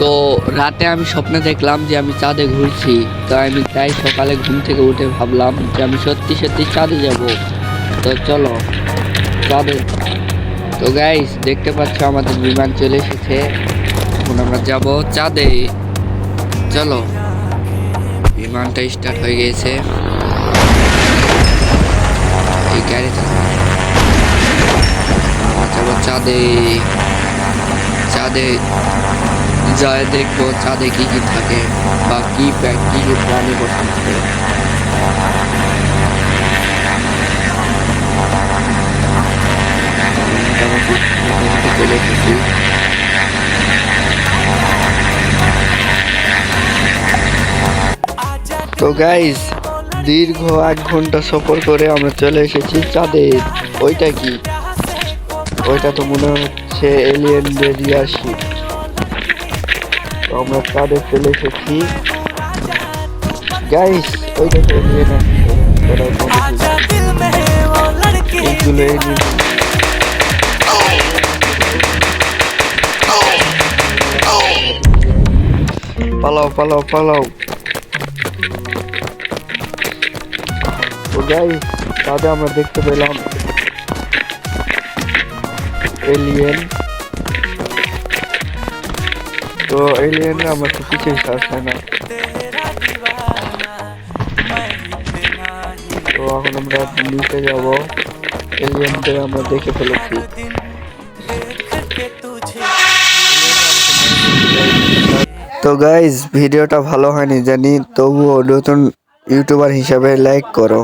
তো রাতে আমি স্বপ্নে দেখলাম যে আমি চাঁদে ঘুরছি। তো আমি তাই সকালে ঘুম থেকে উঠে ভাবলাম যে আমি সত্যি সত্যি চাঁদে যাব। তো চলো চাঁদে। তো গাইস দেখতে পাচ্ছ আমাদের বিমান চলে এসেছে। এখন আমরা যাব চাঁদে। চলো, বিমানটা স্টার্ট হয়ে গিয়েছে। এই গাড়ি যাবো চাঁদে। চাঁদে যায় দেখবো চাঁদে কি কি থাকে বা কি কি কি প্রাণী বসে থাকে। মোটামুটি চলে এসেছি। তো গাইস দীর্ঘ 8 ঘন্টা সফর করে আমরা চলে এসেছি চাঁদে। ওইটা কি? ওইটা তো মনে হচ্ছে এলিয়েনদের ইয়ারশিপ। তো আমরা চাঁদে চলে এসেছি গাইস। ওইটা তো এলিয়েন এইগুলো এলিয়েন। পালাও পালাও পালাও। তো গাইস তাদের আমরা দেখতে পেলাম এলিয়েন। তো এলিয়েন আমার তো কিছুই ছাড়ছে না। তো এখন আমরা নিচে যাব। এলিয়েনদের আমরা দেখে ফেলেছি। তো গাইস ভিডিওটা ভালো হয়নি জানি, তবুও নতুন ইউটিউবার হিসাবে লাইক করো।